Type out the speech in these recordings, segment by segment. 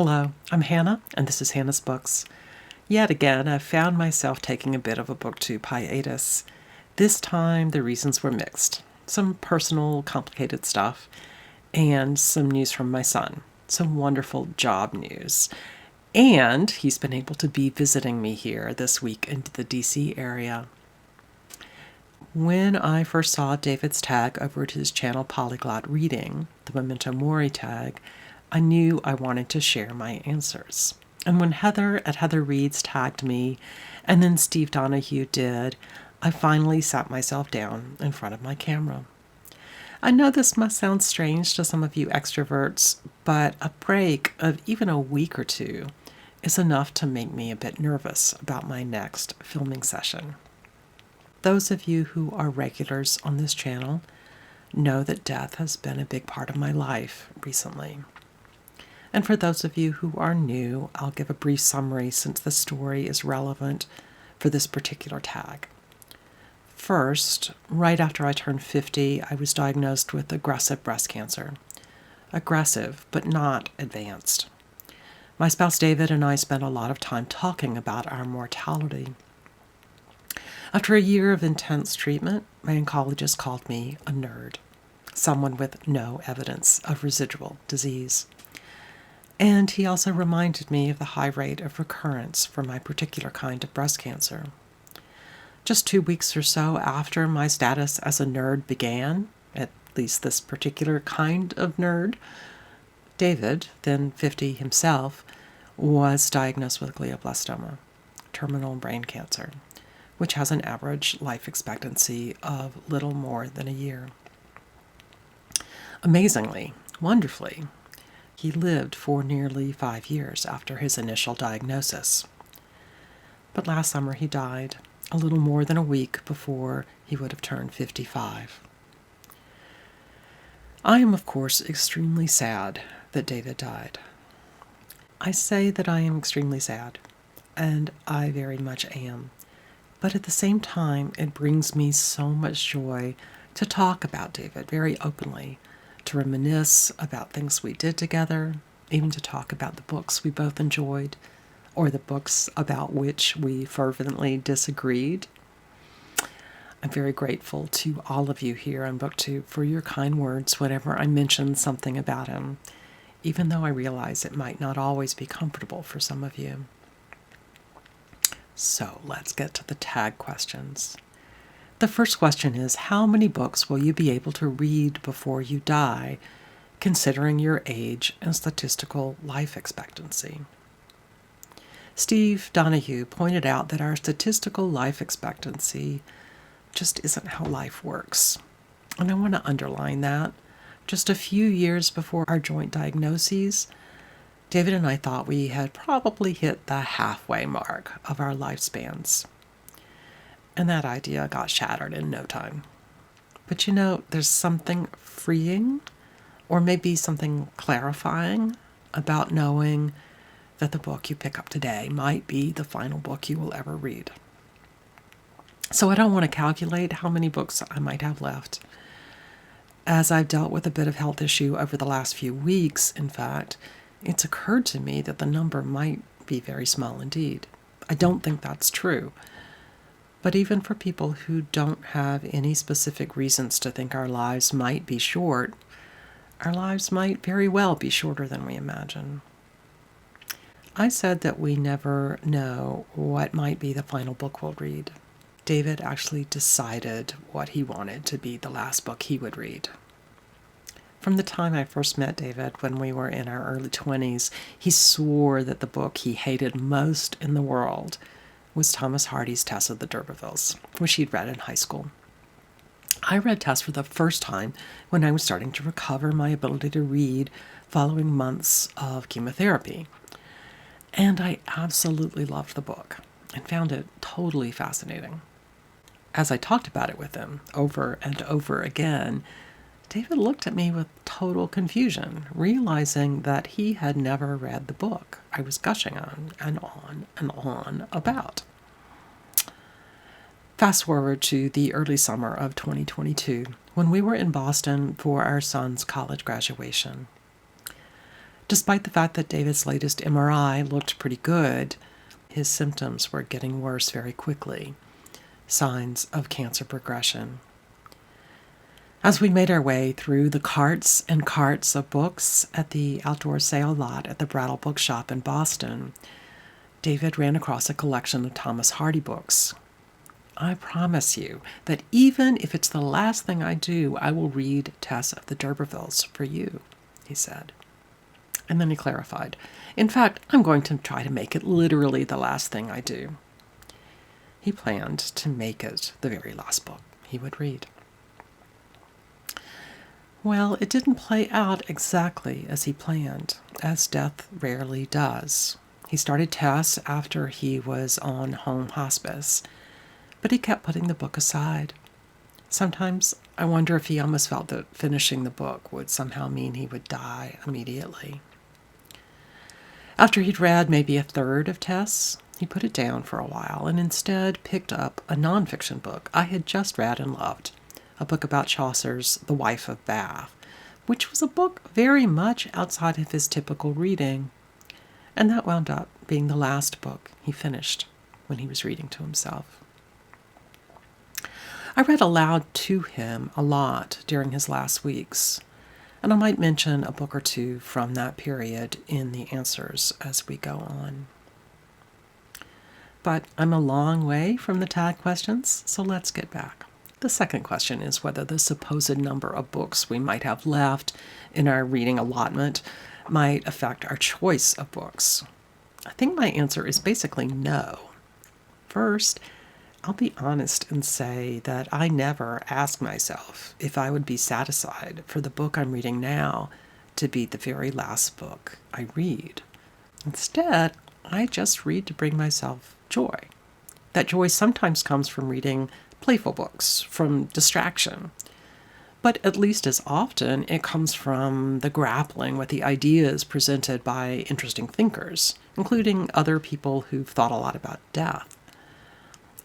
Hello, I'm Hannah, and this is Hannah's Books. Yet again, I found myself taking a bit of a booktube hiatus. This time, the reasons were mixed. Some personal, complicated stuff, and some news from my son. Some wonderful job news. And he's been able to be visiting me here this week in the DC area. When I first saw David's tag over at his channel Polyglot Reading, the Memento Mori Tag, I knew I wanted to share my answers. And when Heather at Heather Reads tagged me, and then Steve Donoghue did, I finally sat myself down in front of my camera. I know this must sound strange to some of you extroverts, but a break of even a week or two is enough to make me a bit nervous about my next filming session. Those of you who are regulars on this channel know that death has been a big part of my life recently. And for those of you who are new, I'll give a brief summary since the story is relevant for this particular tag. First, right after I turned 50, I was diagnosed with aggressive breast cancer. Aggressive, but not advanced. My spouse David and I spent a lot of time talking about our mortality. After a year of intense treatment, my oncologist called me a nerd, someone with no evidence of residual disease. And he also reminded me of the high rate of recurrence for my particular kind of breast cancer. Just 2 weeks or so after my status as a nerd began, at least this particular kind of nerd, David, then 50 himself, was diagnosed with glioblastoma, terminal brain cancer, which has an average life expectancy of little more than a year. Amazingly, wonderfully, he lived for nearly 5 years after his initial diagnosis. But last summer he died, a little more than a week before he would have turned 55. I am, of course, extremely sad that David died. I say that I am extremely sad, and I very much am. But at the same time, it brings me so much joy to talk about David very openly, to reminisce about things we did together, even to talk about the books we both enjoyed, or the books about which we fervently disagreed. I'm very grateful to all of you here on BookTube for your kind words whenever I mention something about him, even though I realize it might not always be comfortable for some of you. So let's get to the tag questions. The first question is, how many books will you be able to read before you die, considering your age and statistical life expectancy? Steve Donoghue pointed out that our statistical life expectancy just isn't how life works. And I want to underline that. Just a few years before our joint diagnoses, David and I thought we had probably hit the halfway mark of our lifespans. And that idea got shattered in no time. But you know, there's something freeing, or maybe something clarifying, about knowing that the book you pick up today might be the final book you will ever read. So I don't want to calculate how many books I might have left. As I've dealt with a bit of health issue over the last few weeks, in fact, it's occurred to me that the number might be very small indeed. I don't think that's true. But even for people who don't have any specific reasons to think our lives might be short, our lives might very well be shorter than we imagine. I said that we never know what might be the final book we'll read. David actually decided what he wanted to be the last book he would read. From the time I first met David, when we were in our early 20s, he swore that the book he hated most in the world was Thomas Hardy's Tess of the D'Urbervilles, which he'd read in high school. I read Tess for the first time when I was starting to recover my ability to read following months of chemotherapy. And I absolutely loved the book and found it totally fascinating. As I talked about it with him over and over again, David looked at me with total confusion, realizing that he had never read the book I was gushing on and on and on about. Fast forward to the early summer of 2022, when we were in Boston for our son's college graduation. Despite the fact that David's latest MRI looked pretty good, his symptoms were getting worse very quickly. Signs of cancer progression. As we made our way through the carts and carts of books at the outdoor sale lot at the Brattle Bookshop in Boston, David ran across a collection of Thomas Hardy books. I promise you that even if it's the last thing I do, I will read Tess of the D'Urbervilles for you, he said. And then he clarified, in fact, I'm going to try to make it literally the last thing I do. He planned to make it the very last book he would read. Well, it didn't play out exactly as he planned, as death rarely does. He started Tess after he was on home hospice, but he kept putting the book aside. Sometimes I wonder if he almost felt that finishing the book would somehow mean he would die immediately. After he'd read maybe a third of Tess, he put it down for a while and instead picked up a nonfiction book I had just read and loved, a book about Chaucer's The Wife of Bath, which was a book very much outside of his typical reading, and that wound up being the last book he finished when he was reading to himself. I read aloud to him a lot during his last weeks, and I might mention a book or two from that period in the answers as we go on. But I'm a long way from the tag questions, so let's get back. The second question is whether the supposed number of books we might have left in our reading allotment might affect our choice of books. I think my answer is basically no. First, I'll be honest and say that I never ask myself if I would be satisfied for the book I'm reading now to be the very last book I read. Instead, I just read to bring myself joy. That joy sometimes comes from reading playful books, from distraction. But at least as often, it comes from the grappling with the ideas presented by interesting thinkers, including other people who've thought a lot about death.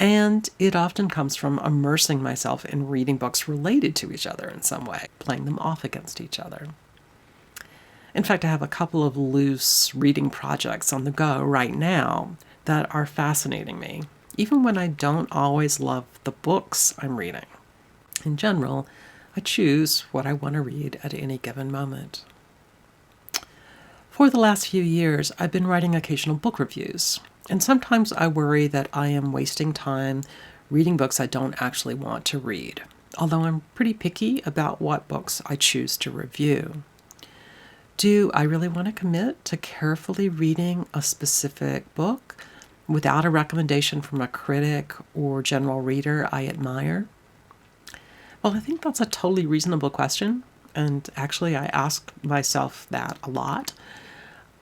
And it often comes from immersing myself in reading books related to each other in some way, playing them off against each other. In fact, I have a couple of loose reading projects on the go right now that are fascinating me, even when I don't always love the books I'm reading. In general, I choose what I want to read at any given moment. For the last few years, I've been writing occasional book reviews, and sometimes I worry that I am wasting time reading books I don't actually want to read, although I'm pretty picky about what books I choose to review. Do I really want to commit to carefully reading a specific book without a recommendation from a critic or general reader I admire? Well, I think that's a totally reasonable question, and actually I ask myself that a lot.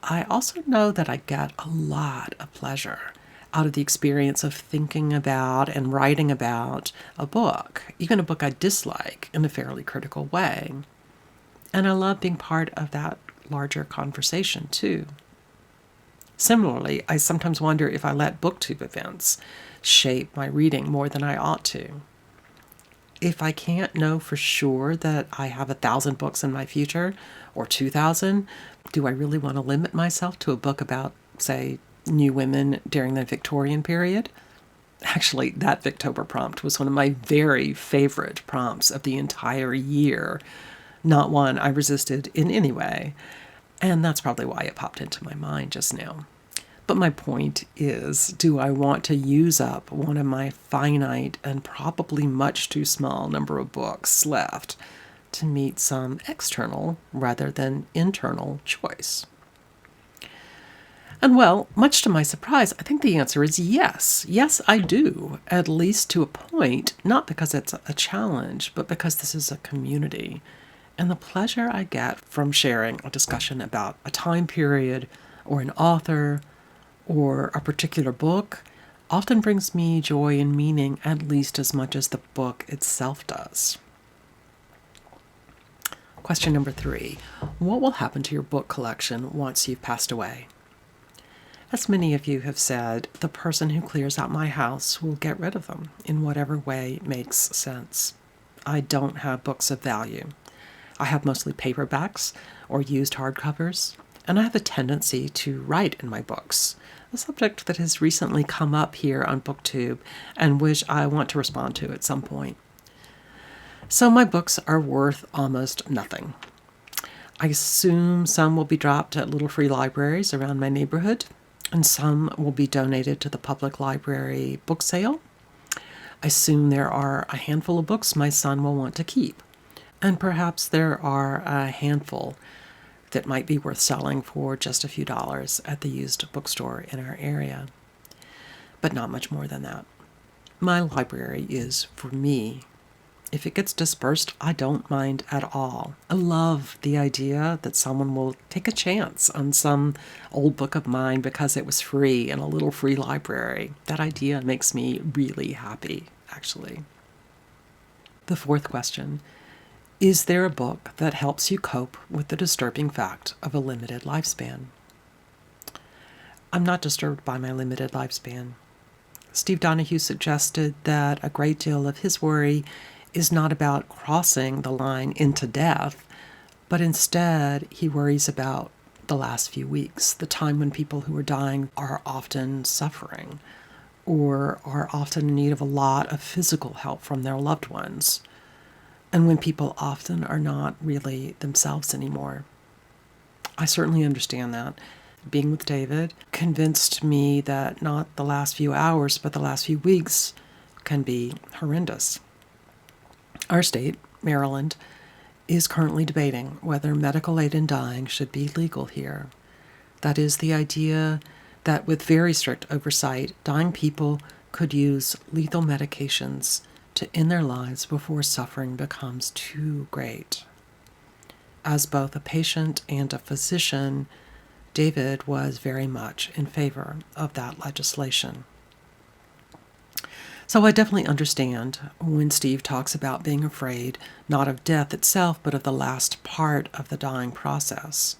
I also know that I get a lot of pleasure out of the experience of thinking about and writing about a book, even a book I dislike, in a fairly critical way. And I love being part of that larger conversation, too. Similarly, I sometimes wonder if I let booktube events shape my reading more than I ought to. If I can't know for sure that I have 1,000 books in my future, or 2,000, do I really want to limit myself to a book about, say, new women during the Victorian period? Actually, that Victober prompt was one of my very favorite prompts of the entire year, not one I resisted in any way. And that's probably why it popped into my mind just now. But my point is, do I want to use up one of my finite and probably much too small number of books left to meet some external rather than internal choice? And well, much to my surprise, I think the answer is yes. Yes, I do, at least to a point, not because it's a challenge, but because this is a community. And the pleasure I get from sharing a discussion about a time period or an author or a particular book often brings me joy and meaning at least as much as the book itself does. Question number 3. What will happen to your book collection once you've passed away? As many of you have said, the person who clears out my house will get rid of them in whatever way makes sense. I don't have books of value. I have mostly paperbacks or used hardcovers, and I have a tendency to write in my books, a subject that has recently come up here on BookTube and which I want to respond to at some point. So my books are worth almost nothing. I assume some will be dropped at little free libraries around my neighborhood, and some will be donated to the public library book sale. I assume there are a handful of books my son will want to keep, and perhaps there are a handful that might be worth selling for just a few dollars at the used bookstore in our area, but not much more than that. My library is for me. If it gets dispersed, I don't mind at all. I love the idea that someone will take a chance on some old book of mine because it was free in a little free library. That idea makes me really happy, actually. The fourth question: is there a book that helps you cope with the disturbing fact of a limited lifespan? I'm not disturbed by my limited lifespan. Steve Donoghue suggested that a great deal of his worry is not about crossing the line into death, but instead he worries about the last few weeks, the time when people who are dying are often suffering or are often in need of a lot of physical help from their loved ones, and when people often are not really themselves anymore. I certainly understand that. Being with David convinced me that not the last few hours, but the last few weeks can be horrendous. Our state, Maryland, is currently debating whether medical aid in dying should be legal here. That is the idea that with very strict oversight, dying people could use lethal medications to end their lives before suffering becomes too great. As both a patient and a physician, David was very much in favor of that legislation. So I definitely understand when Steve talks about being afraid not of death itself, but of the last part of the dying process.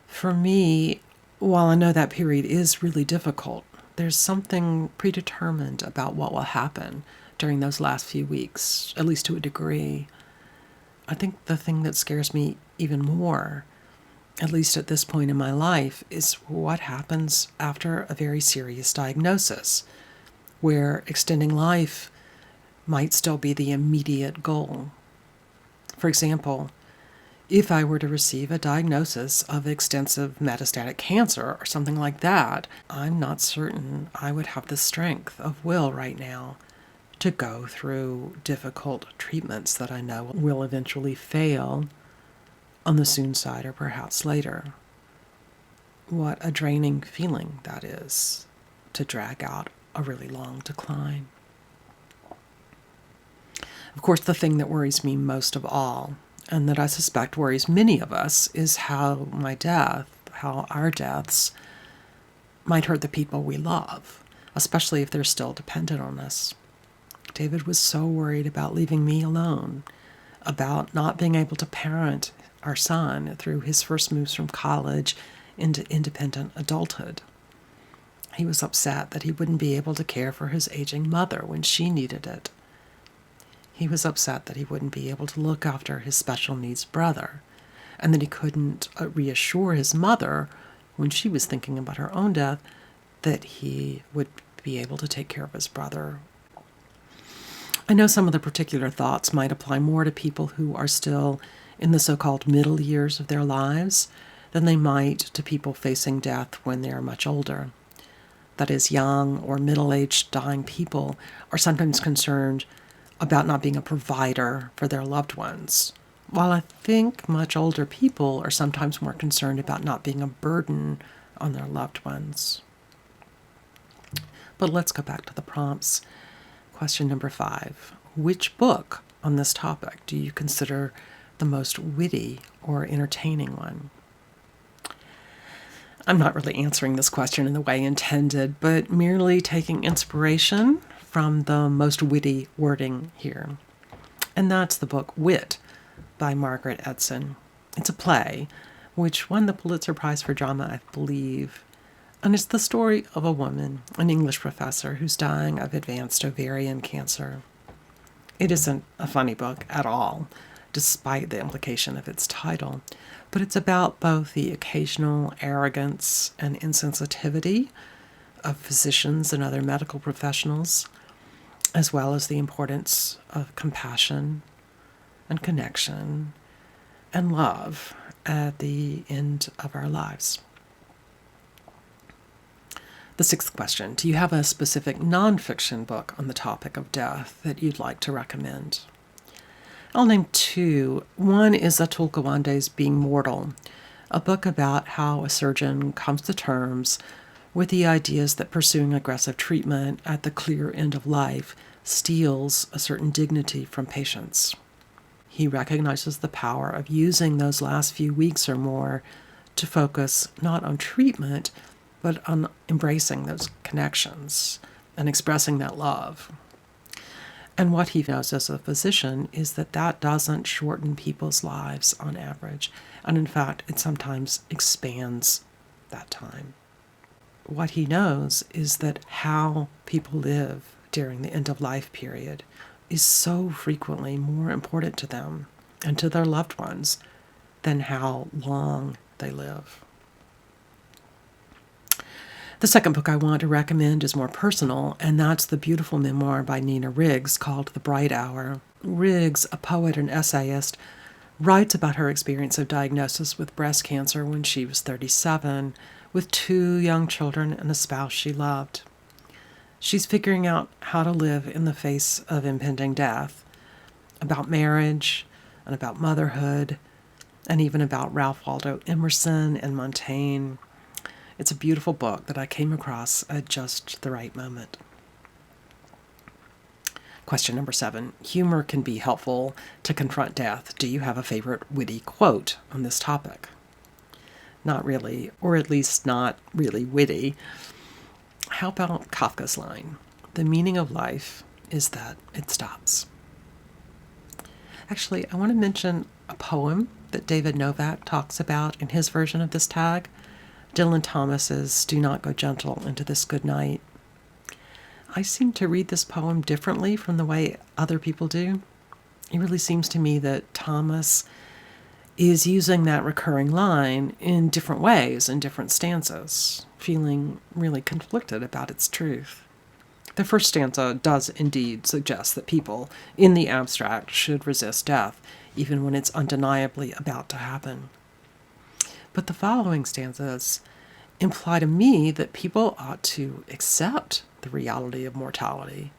For me, while I know that period is really difficult, there's something predetermined about what will happen during those last few weeks, at least to a degree. I think the thing that scares me even more, at least at this point in my life, is what happens after a very serious diagnosis, where extending life might still be the immediate goal. For example, if I were to receive a diagnosis of extensive metastatic cancer or something like that, I'm not certain I would have the strength of will right now to go through difficult treatments that I know will eventually fail on the soon side or perhaps later. What a draining feeling that is, to drag out a really long decline. Of course, the thing that worries me most of all, and that I suspect worries many of us, is how our deaths might hurt the people we love, especially if they're still dependent on us. David was so worried about leaving me alone, about not being able to parent our son through his first moves from college into independent adulthood. He was upset that he wouldn't be able to care for his aging mother when she needed it. He was upset that he wouldn't be able to look after his special needs brother, and that he couldn't reassure his mother when she was thinking about her own death that he would be able to take care of his brother. I know some of the particular thoughts might apply more to people who are still in the so-called middle years of their lives than they might to people facing death when they are much older. That is, young or middle-aged dying people are sometimes concerned about not being a provider for their loved ones, while I think much older people are sometimes more concerned about not being a burden on their loved ones. But let's go back to the prompts. Question number 5. Which book on this topic do you consider the most witty or entertaining one? I'm not really answering this question in the way intended, but merely taking inspiration from the most witty wording here. And that's the book Wit by Margaret Edson. It's a play which won the Pulitzer Prize for Drama, I believe. And it's the story of a woman, an English professor, who's dying of advanced ovarian cancer. It isn't a funny book at all. despite the implication of its title. But it's about both the occasional arrogance and insensitivity of physicians and other medical professionals, as well as the importance of compassion and connection and love at the end of our lives. The sixth question: do you have a specific nonfiction book on the topic of death that you'd like to recommend? I'll name two. One is Atul Gawande's Being Mortal, a book about how a surgeon comes to terms with the ideas that pursuing aggressive treatment at the clear end of life steals a certain dignity from patients. He recognizes the power of using those last few weeks or more to focus not on treatment, but on embracing those connections and expressing that love. And what he knows as a physician is that that doesn't shorten people's lives on average. And in fact, it sometimes expands that time. What he knows is that how people live during the end-of-life period is so frequently more important to them and to their loved ones than how long they live. The second book I want to recommend is more personal, and that's the beautiful memoir by Nina Riggs called The Bright Hour. Riggs, a poet and essayist, writes about her experience of diagnosis with breast cancer when she was 37, with 2 young children and a spouse she loved. She's figuring out how to live in the face of impending death, about marriage and about motherhood, and even about Ralph Waldo Emerson and Montaigne. It's a beautiful book that I came across at just the right moment. Question number 7. Humor can be helpful to confront death. Do you have a favorite witty quote on this topic? Not really, or at least not really witty. How about Kafka's line? The meaning of life is that it stops. Actually, I want to mention a poem that David Novak talks about in his version of this tag. Dylan Thomas's Do Not Go Gentle into This Good Night. I seem to read this poem differently from the way other people do. It really seems to me that Thomas is using that recurring line in different ways, in different stanzas, feeling really conflicted about its truth. The first stanza does indeed suggest that people, in the abstract, should resist death, even when it's undeniably about to happen. But the following stanzas imply to me that people ought to accept the reality of mortality,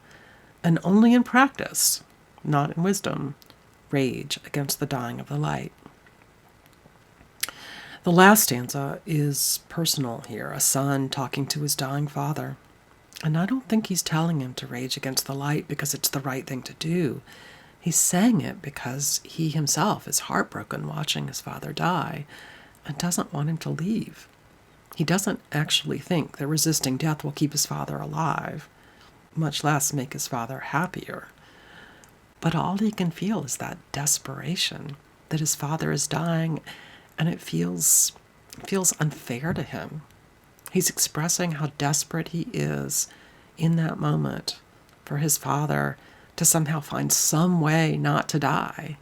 and only in practice, not in wisdom, rage against the dying of the light. The last stanza is personal here, a son talking to his dying father. And I don't think he's telling him to rage against the light because it's the right thing to do. He's saying it because he himself is heartbroken watching his father die and doesn't want him to leave. He doesn't actually think that resisting death will keep his father alive, much less make his father happier. But all he can feel is that desperation, that his father is dying, and it feels unfair to him. He's expressing how desperate he is in that moment for his father to somehow find some way not to die,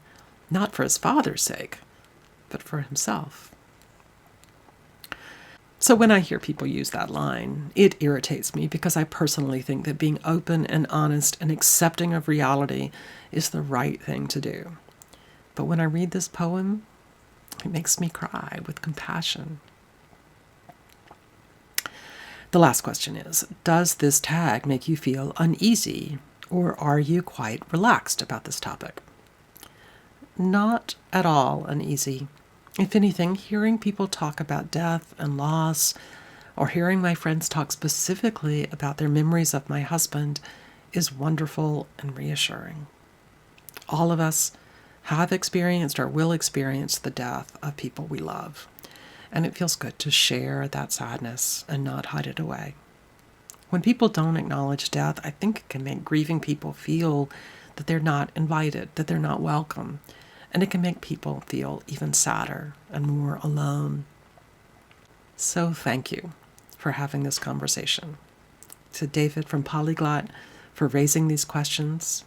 not for his father's sake, but for himself. So when I hear people use that line, it irritates me because I personally think that being open and honest and accepting of reality is the right thing to do. But when I read this poem, it makes me cry with compassion. The last question is, does this tag make you feel uneasy, or are you quite relaxed about this topic? Not at all uneasy. If anything, hearing people talk about death and loss, or hearing my friends talk specifically about their memories of my husband, is wonderful and reassuring. All of us have experienced or will experience the death of people we love, and it feels good to share that sadness and not hide it away. When people don't acknowledge death, I think it can make grieving people feel that they're not invited, that they're not welcome, and it can make people feel even sadder and more alone. So thank you for having this conversation. To David from Polyglot for raising these questions,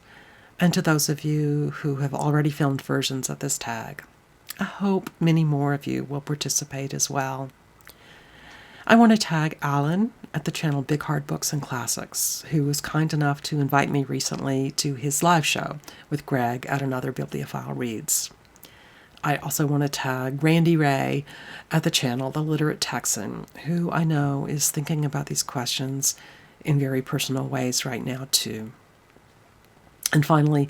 And to those of you who have already filmed versions of this tag, I hope many more of you will participate as well. I want to tag Alan at the channel Big Hard Books and Classics, who was kind enough to invite me recently to his live show with Greg at Another Bibliophile Reads. I also want to tag Randy Ray at the channel The Literate Texan, who I know is thinking about these questions in very personal ways right now too. And finally,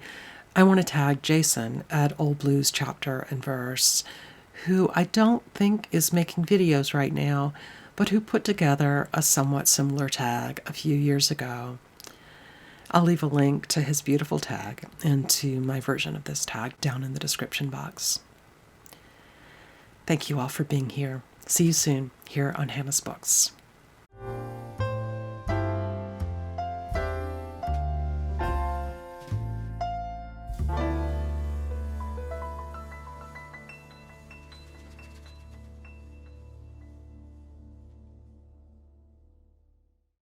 I want to tag Jason at Old Blues Chapter and Verse, who I don't think is making videos right now, but who put together a somewhat similar tag a few years ago. I'll leave a link to his beautiful tag and to my version of this tag down in the description box. Thank you all for being here. See you soon here on Hannah's Books.